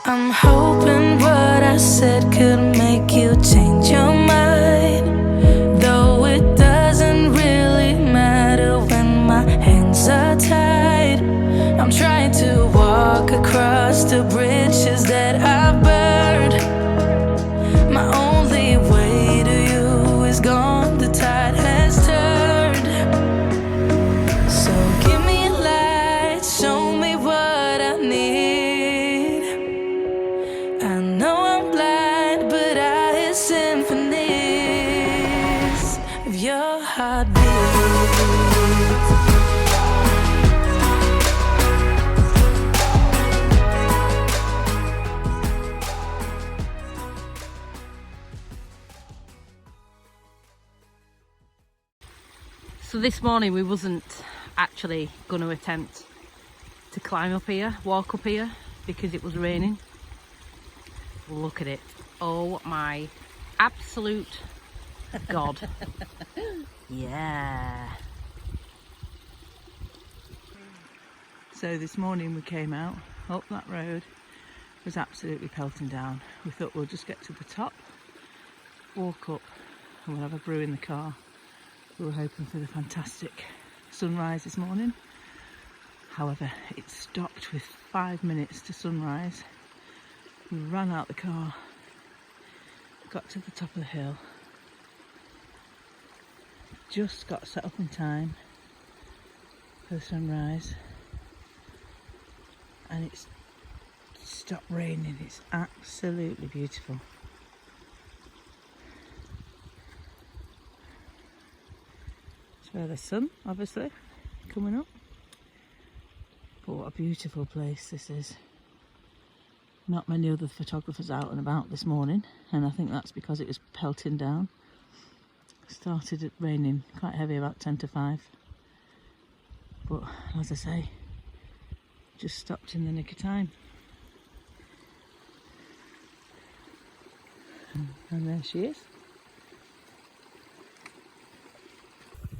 I'm hoping what I said could make you change your mind, though it doesn't really matter when my hands are tied. I'm trying to walk across the bridges that I've burned. My only way to you is gone, the tide has turned. So give me a light, show me what I need. I know I'm blind, but I hear symphonies of your heartbeat. So this morning we wasn't actually going to attempt to climb up here, walk up here, because it was raining. Look at it. Oh my absolute God. Yeah. So this morning we came out up that road. It was absolutely pelting down. We thought we'll just get to the top, walk up, and we'll have a brew in the car. We were hoping for the fantastic sunrise this morning. However, it stopped with 5 minutes to sunrise. We ran out the car, got to the top of the hill, just got set up in time for the sunrise, and it's stopped raining. It's absolutely beautiful. Where the sun, obviously, coming up. But what a beautiful place this is. Not many other photographers out and about this morning, and I think that's because it was pelting down. Started raining quite heavy about 10 to 5. But as I say, just stopped in the nick of time. And there she is.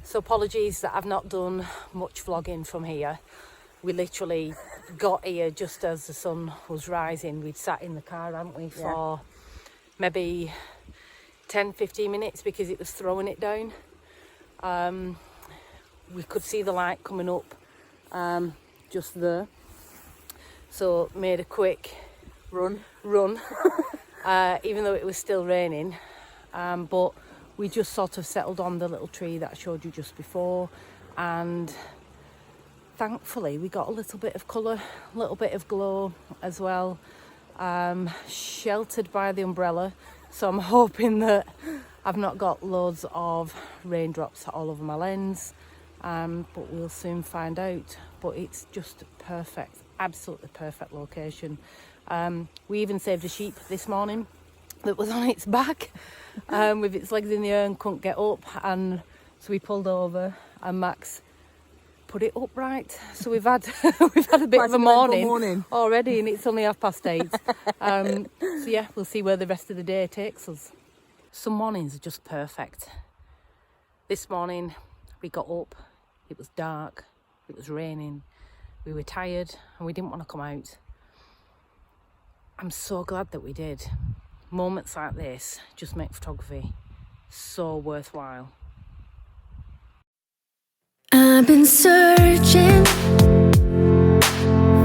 So apologies that I've not done much vlogging from here. We literally got here just as the sun was rising. We'd sat in the car, hadn't we, for maybe 10-15 minutes because it was throwing it down. We could see the light coming up just there. So made a quick run even though it was still raining. But we just sort of settled on the little tree that I showed you just before, and thankfully we got a little bit of colour, a little bit of glow as well, sheltered by the umbrella, so I'm hoping that I've not got loads of raindrops all over my lens, but we'll soon find out. But it's just perfect, absolutely perfect location. We even saved a sheep this morning that was on its back with its legs in the air and couldn't get up, and so we pulled over and Max put it upright. So we've had a bit of a morning already, and it's only 8:30. So yeah, we'll see where the rest of the day takes us. Some mornings are just perfect. This morning we got up, it was dark, it was raining, we were tired and we didn't want to come out. I'm so glad that we did. Moments like this just make photography so worthwhile. I've been searching,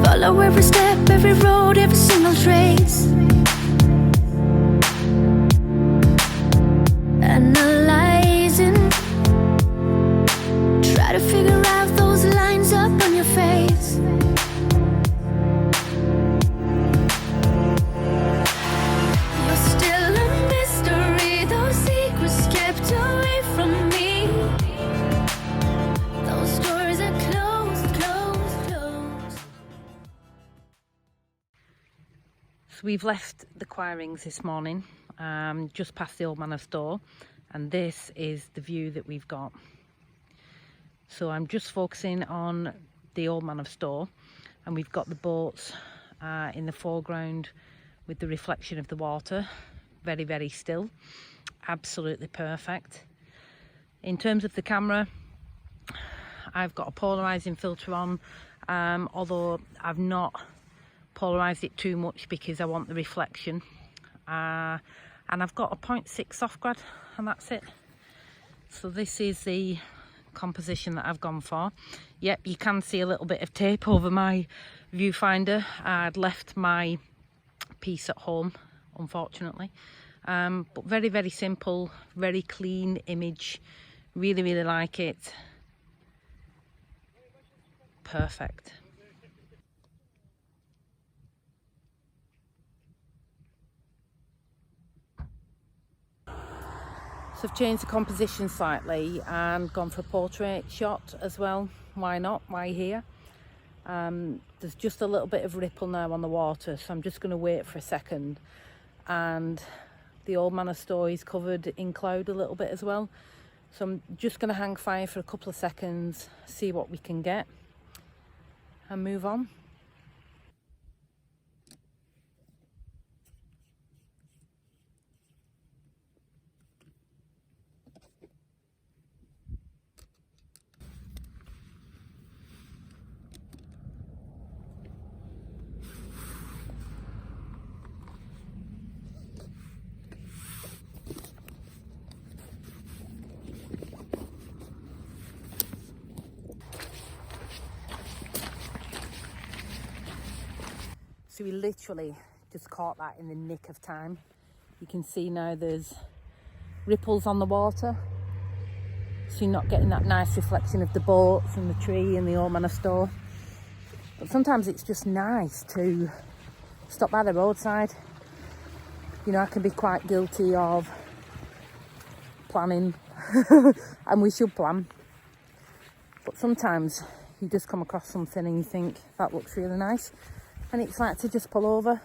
follow every step, every road, every single trace, analyzing, try to figure out those lines up on your face. So we've left the Quirings this morning, just past the Old Manor store, and this is the view that we've got. So I'm just focusing on the Old Manor store, and we've got the boats in the foreground with the reflection of the water, very, very still, absolutely perfect. In terms of the camera, I've got a polarizing filter on, although I've not polarised it too much because I want the reflection. And I've got a 0.6 soft grad, and that's it. So this is the composition that I've gone for. Yep, you can see a little bit of tape over my viewfinder. I'd left my piece at home, unfortunately. But very, very simple, very clean image. Really, really like it. Perfect. So I've changed the composition slightly and gone for a portrait shot as well. Why not? Why here? There's just a little bit of ripple now on the water, so I'm just going to wait for a second. And the old man of Skye is covered in cloud a little bit as well. So I'm just going to hang fire for a couple of seconds, see what we can get, and move on. So we literally just caught that in the nick of time. You can see now there's ripples on the water, so you're not getting that nice reflection of the boats and the tree and the old man of Skye. But sometimes it's just nice to stop by the roadside. You know, I can be quite guilty of planning and we should plan, but sometimes you just come across something and you think that looks really nice, and it's like to just pull over.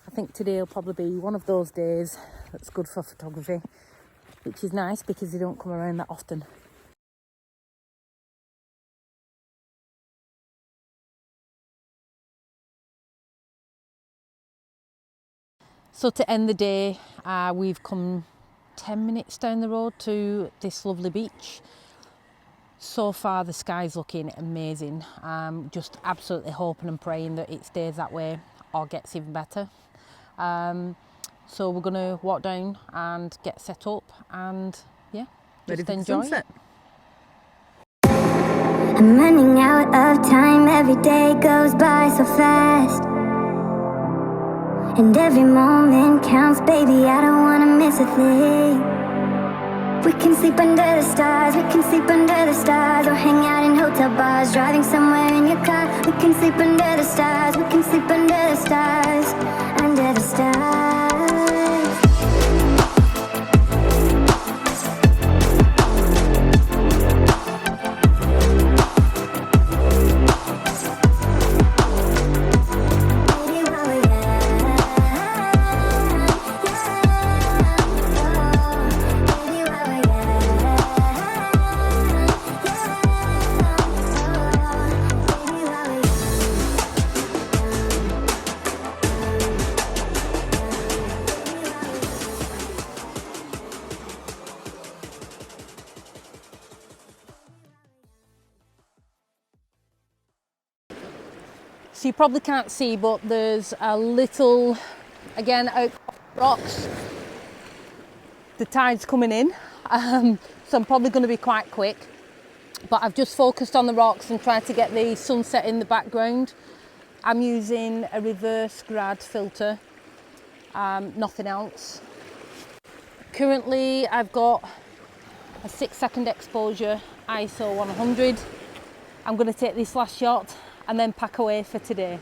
I think today will probably be one of those days that's good for photography, which is nice because they don't come around that often. So to end the day, we've come 10 minutes down the road to this lovely beach. So far the sky's looking amazing. Just absolutely hoping and praying that it stays that way or gets even better. So we're going to walk down and get set up and yeah, just enjoy it. I'm running out of time, every day goes by so fast, and every moment counts, baby, I don't wanna miss a thing. We can sleep under the stars, we can sleep under the stars, or hang out in hotel bars, driving somewhere in your car. We can sleep under the stars, we can sleep under the stars, under the stars. So you probably can't see, but there's a little, again, out rocks. The tide's coming in, so I'm probably going to be quite quick. But I've just focused on the rocks and tried to get the sunset in the background. I'm using a reverse grad filter, nothing else. Currently, I've got a 6-second exposure, ISO 100. I'm going to take this last shot and then pack away for today.